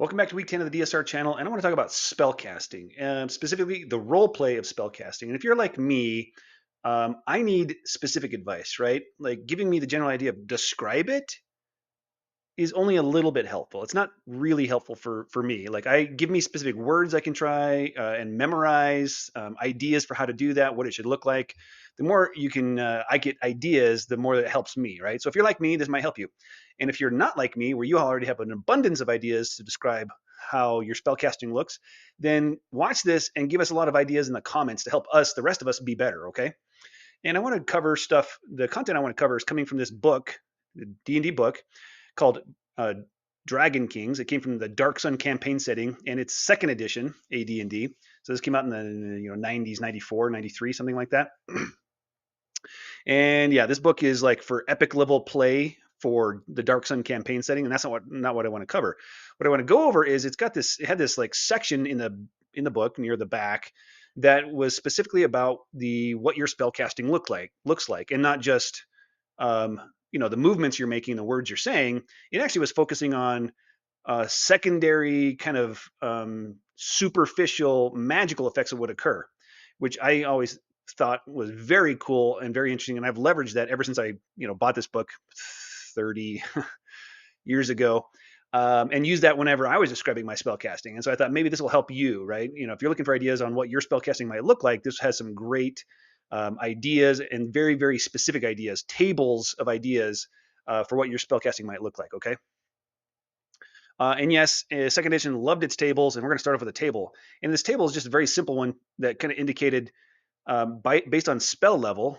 Welcome back to week 10 of the DSR channel, and I want to talk about spellcasting, specifically the role play of spellcasting. And if you're like me, I need specific advice, right? Like giving me the general idea of describe it is only a little bit helpful. It's not really helpful for me. Like I give me specific words I can try and memorize ideas for how to do that, what it should look like. The more you can, I get ideas, the more that helps me, right? So if you're like me, this might help you. And if you're not like me, where you already have an abundance of ideas to describe how your spellcasting looks, then watch this and give us a lot of ideas in the comments to help us, the rest of us, be better. Okay. And I want to cover stuff. The content I want to cover is coming from this book, the D&D book called uh, Dragon Kings. It came from the Dark Sun campaign setting, and it's second edition AD&D. So this came out in the 90s, 94, 93, something like that. And yeah, this book is like for epic level play for the Dark Sun campaign setting, and that's not what I want to cover. What I want to go over is it had this like section in the book near the back that was specifically about the what your spellcasting looks like, and not just the movements you're making, the words you're saying. It actually was focusing on secondary kind of superficial magical effects that would occur, which I always thought was very cool and very interesting. And I've leveraged that ever since I bought this book 30 years ago. And use that whenever I was describing my spell casting. And so I thought maybe this will help you, right? If you're looking for ideas on what your spell casting might look like, this has some great ideas and very, very specific ideas, tables of ideas for what your spell casting might look like. Okay. And yes, second edition loved its tables, and we're going to start off with a table. And this table is just a very simple one that kind of indicated, based on spell level,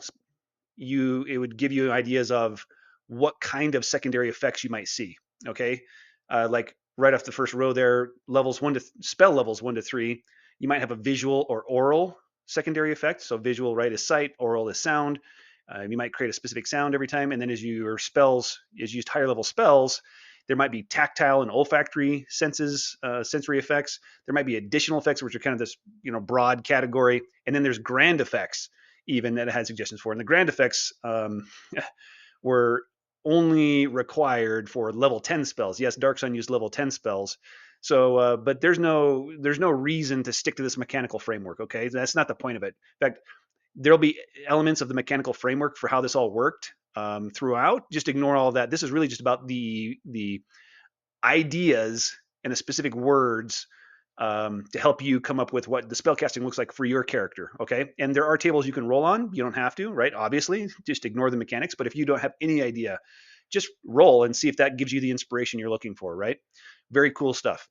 it would give you ideas of what kind of secondary effects you might see. Okay, like right off the first row there, spell levels 1 to 3, you might have a visual or oral secondary effect. So visual, right, is sight, oral is sound. You might create a specific sound every time, and then as you used higher level spells, there might be tactile and olfactory sensory effects. There might be additional effects, which are kind of this broad category, and then there's grand effects even that it had suggestions for. And the grand effects were only required for level 10 spells. Yes, Dark Sun used level 10 spells. So, but there's no reason to stick to this mechanical framework. Okay, that's not the point of it. In fact, there'll be elements of the mechanical framework for how this all worked throughout. Just ignore all of that. This is really just about the ideas and the specific words to help you come up with what the spellcasting looks like for your character. Okay, and there are tables you can roll on. You don't have to, right? Obviously, just ignore the mechanics. But if you don't have any idea, just roll and see if that gives you the inspiration you're looking for. Right? Very cool stuff.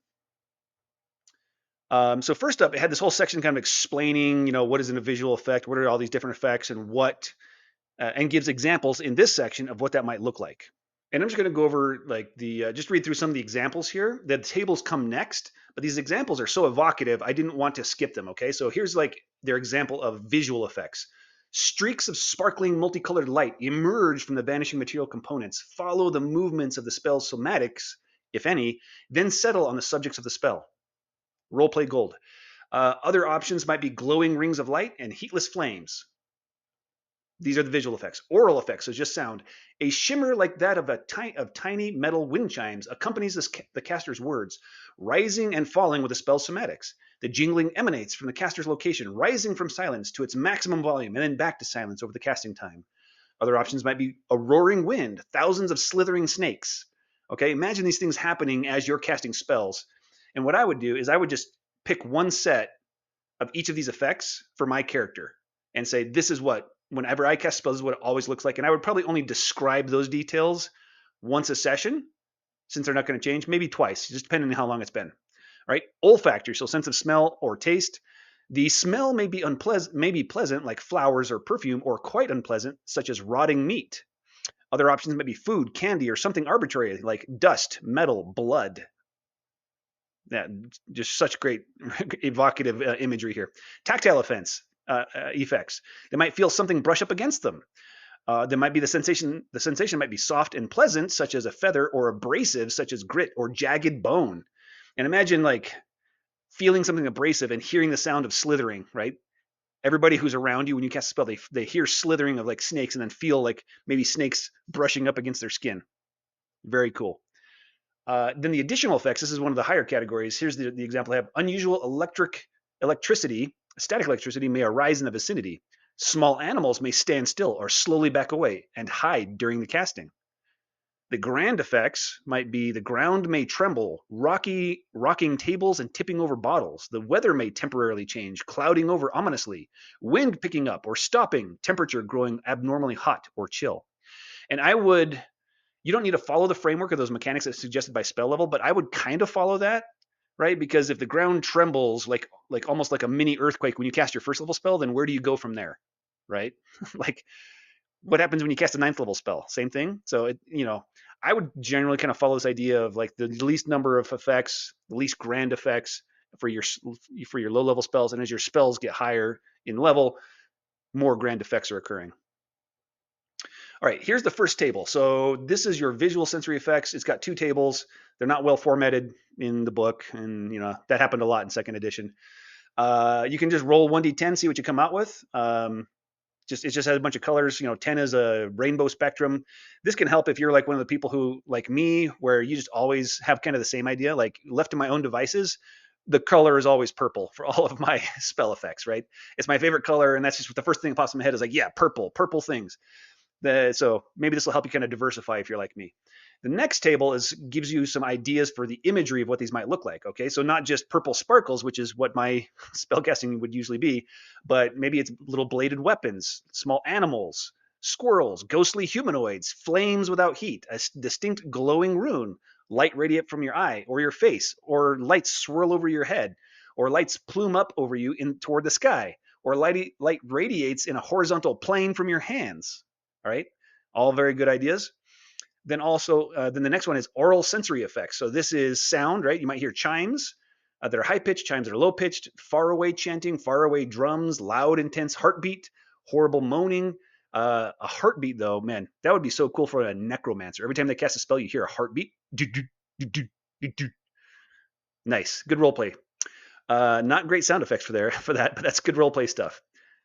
So first up, it had this whole section kind of explaining, what is in a visual effect, what are all these different effects, and gives examples in this section of what that might look like. And I'm just going to go over like just read through some of the examples here. The tables come next, but these examples are so evocative, I didn't want to skip them. Okay, so here's like their example of visual effects. Streaks of sparkling multicolored light emerge from the vanishing material components, follow the movements of the spell's somatics, if any, then settle on the subjects of the spell. Roleplay gold. Other options might be glowing rings of light and heatless flames. These are the visual effects. Aural effects, so just sound. A shimmer like that of tiny metal wind chimes accompanies the caster's words, rising and falling with the spell's somatics. The jingling emanates from the caster's location, rising from silence to its maximum volume, and then back to silence over the casting time. Other options might be a roaring wind, thousands of slithering snakes. Okay, imagine these things happening as you're casting spells. And what I would do is I would just pick one set of each of these effects for my character and say, this is what, whenever I cast spells, this is what it always looks like. And I would probably only describe those details once a session, since they're not going to change, maybe twice, just depending on how long it's been. All right, olfactory, so sense of smell or taste. The smell may be pleasant, like flowers or perfume, or quite unpleasant, such as rotting meat. Other options may be food, candy, or something arbitrary, like dust, metal, blood. Yeah, just such great evocative imagery here. Tactile effects. They might feel something brush up against them. There might be the sensation. The sensation might be soft and pleasant, such as a feather, or abrasive, such as grit or jagged bone. And imagine like feeling something abrasive and hearing the sound of slithering. Right. Everybody who's around you when you cast a spell, they hear slithering of like snakes, and then feel like maybe snakes brushing up against their skin. Very cool. Then the additional effects, this is one of the higher categories. Here's the example I have. Unusual electricity, static electricity may arise in the vicinity. Small animals may stand still or slowly back away and hide during the casting. The grand effects might be the ground may tremble, rocking tables and tipping over bottles. The weather may temporarily change, clouding over ominously, wind picking up or stopping, temperature growing abnormally hot or chill. And you don't need to follow the framework of those mechanics that's suggested by spell level, but I would kind of follow that, right? Because if the ground trembles like almost like a mini earthquake when you cast your first level spell, then where do you go from there, right? Like what happens when you cast a ninth level spell? Same thing. So I would generally kind of follow this idea of like the least number of effects, the least grand effects for your low level spells, and as your spells get higher in level, more grand effects are occurring. All right, here's the first table. So this is your visual sensory effects. It's got two tables. They're not well formatted in the book, and that happened a lot in second edition. You can just roll 1d10, see what you come out with. It just has a bunch of colors. 10 is a rainbow spectrum. This can help if you're like one of the people who, like me, where you just always have kind of the same idea. Like left to my own devices, the color is always purple for all of my spell effects, right? It's my favorite color, and that's just the first thing that pops in my head is like, yeah, purple things. So maybe this will help you kind of diversify if you're like me. The next table gives you some ideas for the imagery of what these might look like. Okay, so not just purple sparkles, which is what my spellcasting would usually be, but maybe it's little bladed weapons, small animals, squirrels, ghostly humanoids, flames without heat, a distinct glowing rune, light radiate from your eye or your face, or lights swirl over your head, or lights plume up over you toward the sky, or light radiates in a horizontal plane from your hands. All right, all very good ideas. Then then the next one is aural sensory effects. So this is sound, right? You might hear chimes that are high pitched, chimes that are low pitched, far away chanting, far away drums, loud, intense heartbeat, horrible moaning. A heartbeat, though, man, that would be so cool for a necromancer. Every time they cast a spell, you hear a heartbeat. Nice, good role play. Not great sound effects for that, but that's good role play stuff.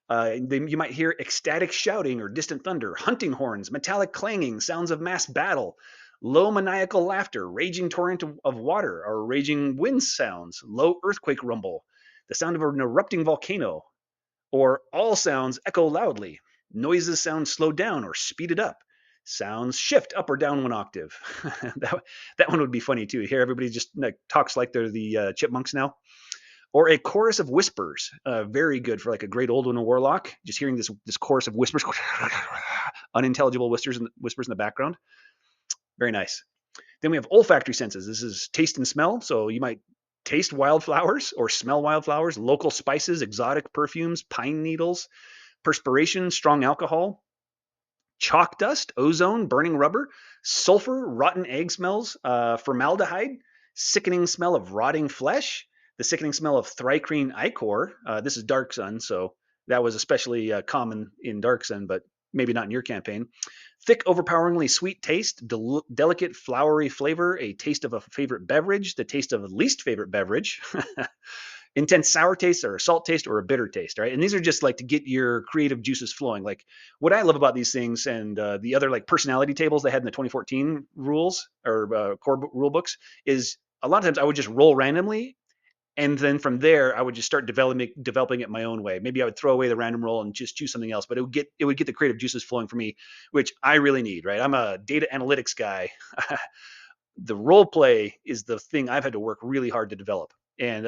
You might hear ecstatic shouting or distant thunder, hunting horns, metallic clanging, sounds of mass battle, low maniacal laughter, raging torrent of water, or raging wind sounds, low earthquake rumble, the sound of an erupting volcano, or all sounds echo loudly. Noises sound slowed down or speeded up. Sounds shift up or down one octave. that one would be funny too. Hear everybody just talks like they're the chipmunks now. Or a chorus of whispers, very good for like a great old one, a warlock. Just hearing this chorus of whispers, unintelligible whispers in the background. Very nice. Then we have olfactory senses. This is taste and smell. So you might taste wildflowers or smell wildflowers, local spices, exotic perfumes, pine needles, perspiration, strong alcohol, chalk dust, ozone, burning rubber, sulfur, rotten egg smells, formaldehyde, sickening smell of rotting flesh, the sickening smell of thrycrene ichor. This is Dark Sun, so that was especially common in Dark Sun, but maybe not in your campaign. Thick, overpoweringly sweet taste, delicate, flowery flavor, a taste of a favorite beverage, the taste of a least favorite beverage, intense sour taste or a salt taste or a bitter taste, right? And these are just like to get your creative juices flowing. Like what I love about these things and the other like personality tables they had in the 2014 rules or core rule books is a lot of times I would just roll randomly. And then from there, I would just start developing it my own way. Maybe I would throw away the random roll and just choose something else, but it would get the creative juices flowing for me, which I really need, right? I'm a data analytics guy. The role play is the thing I've had to work really hard to develop, and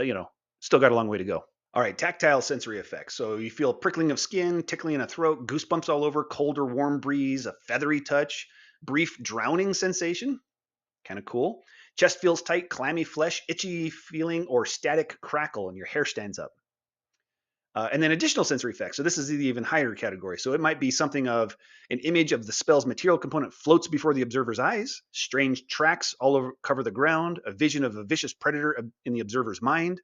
still got a long way to go. All right, tactile sensory effects. So you feel prickling of skin, tickling in a throat, goosebumps all over, cold or warm breeze, a feathery touch, brief drowning sensation. Kind of cool. Chest feels tight, clammy flesh, itchy feeling, or static crackle, and your hair stands up. And then additional sensory effects. So this is the even higher category. So it might be something of an image of the spell's material component floats before the observer's eyes, strange tracks all over cover the ground, a vision of a vicious predator in the observer's mind.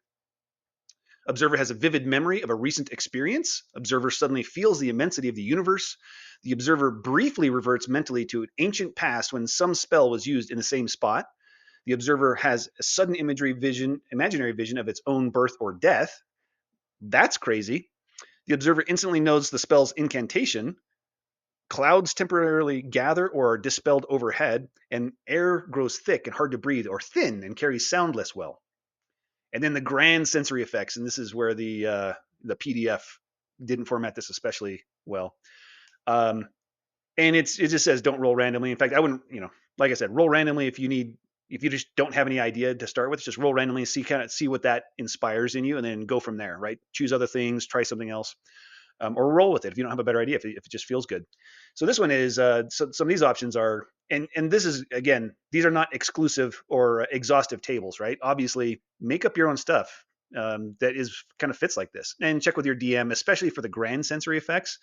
Observer has a vivid memory of a recent experience. Observer suddenly feels the immensity of the universe. The observer briefly reverts mentally to an ancient past when some spell was used in the same spot. The observer has a sudden imaginary vision of its own birth or death. That's crazy. The observer instantly knows the spell's incantation, Clouds temporarily gather or are dispelled overhead, and air grows thick and hard to breathe, or thin and carries sound less well. And then the grand sensory effects, and this is where the PDF didn't format this especially well. Um, and it just says don't roll randomly. In fact, I wouldn't, like I said, roll randomly if you just don't have any idea to start with. Just roll randomly and see what that inspires in you, and then go from there. Right? Choose other things, try something else, or roll with it if you don't have a better idea, if it just feels good. So this one is so some of these options are, and this is, again, these are not exclusive or exhaustive tables, right? Obviously, make up your own stuff that is kind of fits like this, and check with your DM, especially for the grand sensory effects.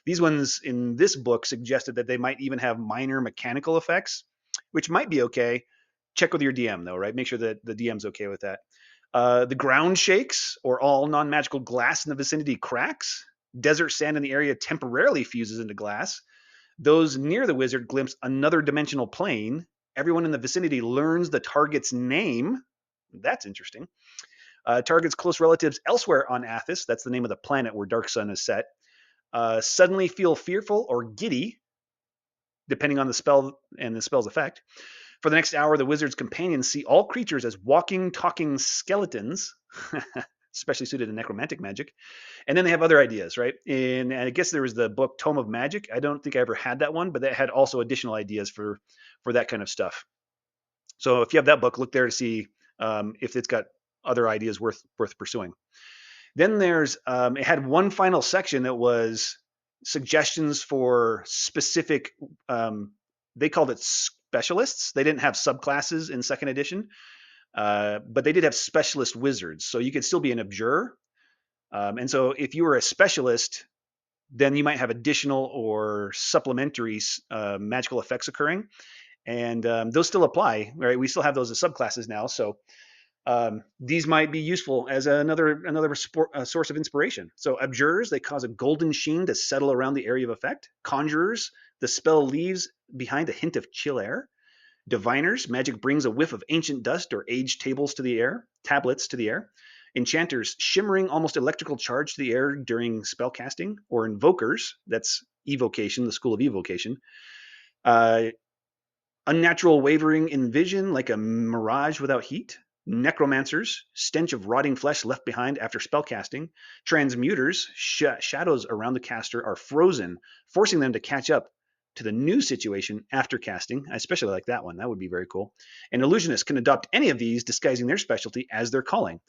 These ones in this book suggested that they might even have minor mechanical effects, which might be okay. Check with your DM though, right? Make sure that the DM's okay with that. The ground shakes, or all non-magical glass in the vicinity cracks. Desert sand in the area temporarily fuses into glass. Those near the wizard glimpse another dimensional plane. Everyone in the vicinity learns the target's name. That's interesting. Target's close relatives elsewhere on Athos, that's the name of the planet where Dark Sun is set, suddenly feel fearful or giddy, depending on the spell and the spell's effect. For the next hour, the wizard's companions see all creatures as walking, talking skeletons, especially suited to necromantic magic. And then they have other ideas, right? And I guess there was the book Tome of Magic. I don't think I ever had that one, but that had also additional ideas for that kind of stuff. So if you have that book, look there to see if it's got other ideas worth pursuing. Then it had one final section that was suggestions for specific. They called it specialists. They didn't have subclasses in second edition, but they did have specialist wizards. So you could still be an abjurer. And so if you were a specialist, then you might have additional or supplementary magical effects occurring, and those still apply. Right? We still have those as subclasses now. So these might be useful as another source of inspiration. So abjurers, they cause a golden sheen to settle around the area of effect. Conjurers, the spell leaves behind a hint of chill air. Diviners, magic brings a whiff of ancient dust or aged tablets to the air. Enchanters, shimmering almost electrical charge to the air during spellcasting. Or invokers, that's evocation, the school of evocation. Unnatural wavering in vision, like a mirage without heat. Necromancers, stench of rotting flesh left behind after spellcasting. Transmuters, shadows around the caster are frozen, forcing them to catch up to the new situation after casting. I especially like that one. That would be very cool. And illusionists can adopt any of these, disguising their specialty as their calling.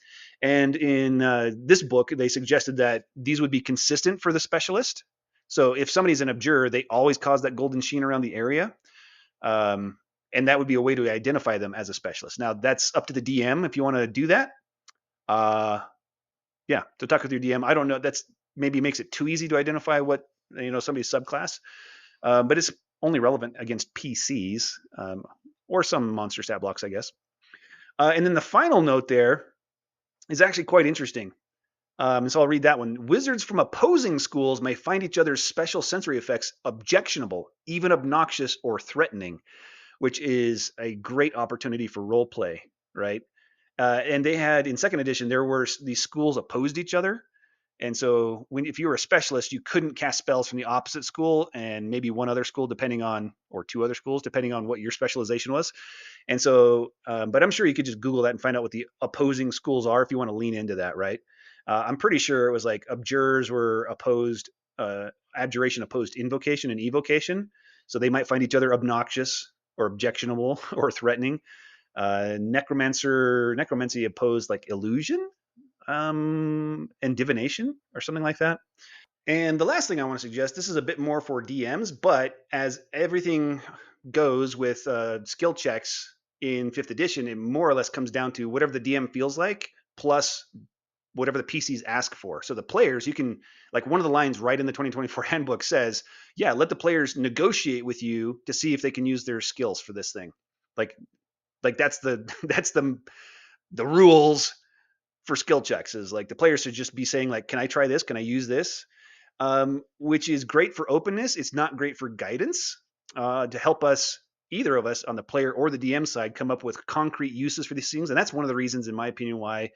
And in this book, they suggested that these would be consistent for the specialist. So if somebody's an abjurer, they always cause that golden sheen around the area. And that would be a way to identify them as a specialist. Now, that's up to the DM if you want to do that. Yeah, to talk with your DM. I don't know. That's maybe makes it too easy to identify what somebody's subclass. But it's only relevant against PCs or some monster stat blocks, I guess. And then the final note there is actually quite interesting. So I'll read that one. Wizards from opposing schools may find each other's special sensory effects objectionable, even obnoxious or threatening, which is a great opportunity for role play, right? And they had, in second edition, there were these schools opposed each other. And so if you were a specialist, you couldn't cast spells from the opposite school and maybe one other school, or two other schools, depending on what your specialization was. And so, but I'm sure you could just Google that and find out what the opposing schools are if you want to lean into that, right? I'm pretty sure it was like abjurers were opposed, abjuration opposed invocation and evocation. So they might find each other obnoxious or objectionable or threatening. Necromancy opposed like illusion and divination or something like that. And the last thing I want to suggest, this is a bit more for DMs, but as everything goes with skill checks in 5th edition, it more or less comes down to whatever the DM feels like plus whatever the PCs ask for. So the players, you can, like one of the lines right in the 2024 handbook says, yeah, let the players negotiate with you to see if they can use their skills for this thing. Like that's the rules for skill checks, is like the players should just be saying like, can I try this? Can I use this? Which is great for openness. It's not great for guidance to help us, either of us on the player or the DM side, come up with concrete uses for these things. And that's one of the reasons, in my opinion, why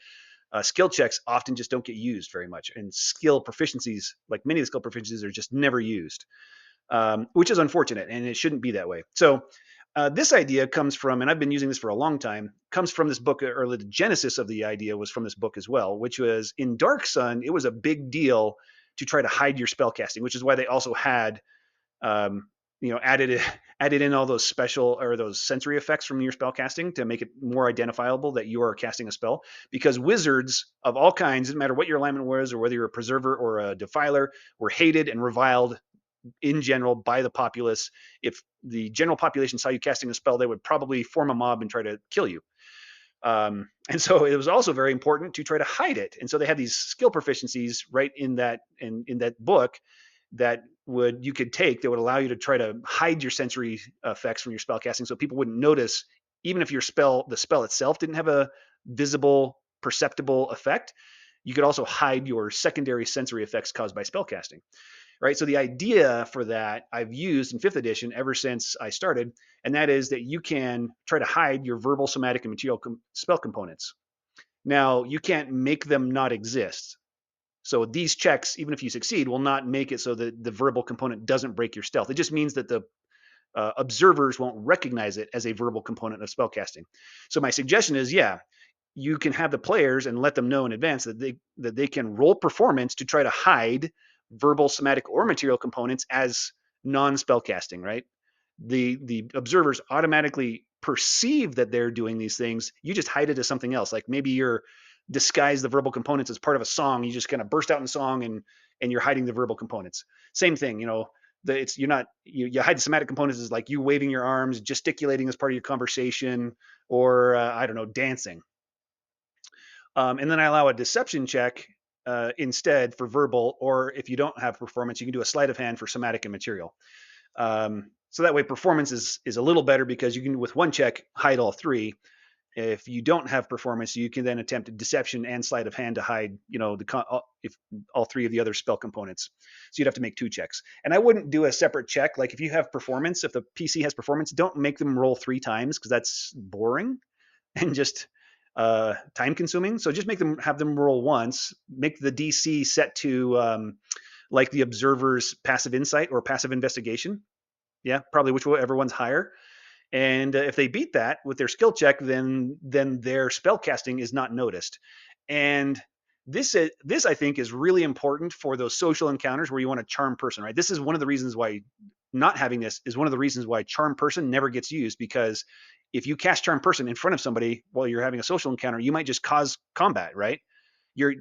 skill checks often just don't get used very much. And skill proficiencies, like many of the skill proficiencies, are just never used. which is unfortunate, and it shouldn't be that way. So this idea comes from, and I've been using this for a long time, comes from this book, or the genesis of the idea was from this book as well, which was in Dark Sun. It was a big deal to try to hide your spellcasting, which is why they also had um, added added in all those special or those sensory effects from your spell casting to make it more identifiable that you are casting a spell. Because wizards of all kinds, no matter what your alignment was, or whether you're a preserver or a defiler, were hated and reviled in general by the populace. If the general population saw you casting a spell, they would probably form a mob and try to kill you. And so it was also very important to try to hide it. And so they had these skill proficiencies right in that book that you could take that would allow you to try to hide your sensory effects from your spell casting, so people wouldn't notice, even if the spell itself didn't have a visible, perceptible effect. You could also hide your secondary sensory effects caused by spell casting. Right. So the idea for that I've used in 5th edition ever since I started, and that is that you can try to hide your verbal, somatic, and material spell components. Now, you can't make them not exist. So these checks, even if you succeed, will not make it so that the verbal component doesn't break your stealth. It just means that the observers won't recognize it as a verbal component of spellcasting. So my suggestion is, yeah, you can have the players and let them know in advance that they can roll performance to try to hide verbal, somatic, or material components as non-spellcasting, right? The observers automatically perceive that they're doing these things. You just hide it as something else. Like maybe you're disguise the verbal components as part of a song. You just kind of burst out in song, and you're hiding the verbal components. Same thing, you hide the somatic components as like you waving your arms, gesticulating as part of your conversation, or I don't know, dancing. And then I allow a deception check instead for verbal, or if you don't have performance, you can do a sleight of hand for somatic and material. So that way performance is a little better because you can, with one check, hide all three. If you don't have performance, you can then attempt deception and sleight of hand to hide, if all three of the other spell components. So you'd have to make 2 checks. And I wouldn't do a separate check. Like if you have performance, if the PC has performance, don't make them roll 3 times because that's boring and just time consuming. So just have them roll once. Make the DC set to like the observer's passive insight or passive investigation. Yeah, probably whichever one's higher. And if they beat that with their skill check, then their spell casting is not noticed. And this I think is really important for those social encounters where you want to charm person, right? This is one of the reasons why not having this is one of the reasons why charm person never gets used, because if you cast charm person in front of somebody while you're having a social encounter, you might just cause combat, right?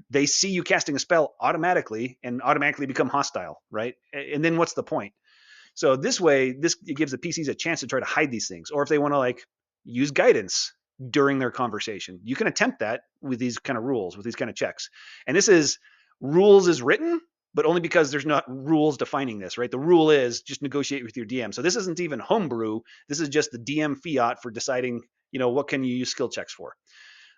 They see you casting a spell automatically and automatically become hostile, right? And then what's the point? So this way, it gives the PCs a chance to try to hide these things. Or if they want to like use guidance during their conversation, you can attempt that with these kind of rules, with these kind of checks. And this is rules is written, but only because there's not rules defining this, right? The rule is just negotiate with your DM. So this isn't even homebrew. This is just the DM fiat for deciding, what can you use skill checks for.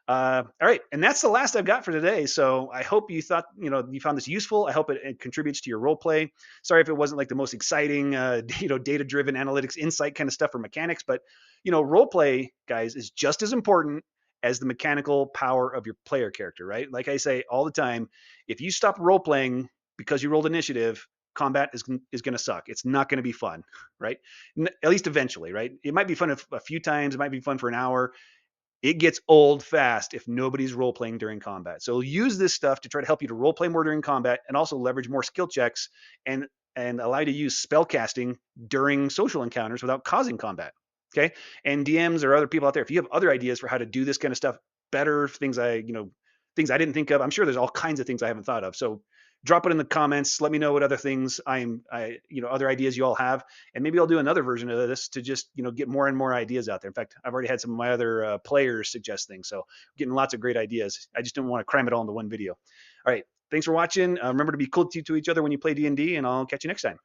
All right, and that's the last I've got for today. So I hope you thought, you found this useful. I hope it contributes to your role play. Sorry if it wasn't like the most exciting, data-driven analytics insight kind of stuff for mechanics, but role play, guys, is just as important as the mechanical power of your player character, right? Like I say all the time, if you stop role playing because you rolled initiative, combat is going to suck. It's not going to be fun, right? At least eventually, right? It might be fun a few times. It might be fun for an hour. It gets old fast if nobody's role playing during combat. So use this stuff to try to help you to role play more during combat and also leverage more skill checks and allow you to use spell casting during social encounters without causing combat. Okay. And DMs or other people out there, if you have other ideas for how to do this kind of stuff better, things I didn't think of, I'm sure there's all kinds of things I haven't thought of. So drop it in the comments. Let me know what other things other ideas you all have, and maybe I'll do another version of this to just get more and more ideas out there. In fact, I've already had some of my other players suggest things, so I'm getting lots of great ideas. I just didn't want to cram it all into one video. All right, thanks for watching. Remember to be cool to each other when you play D&D, and I'll catch you next time.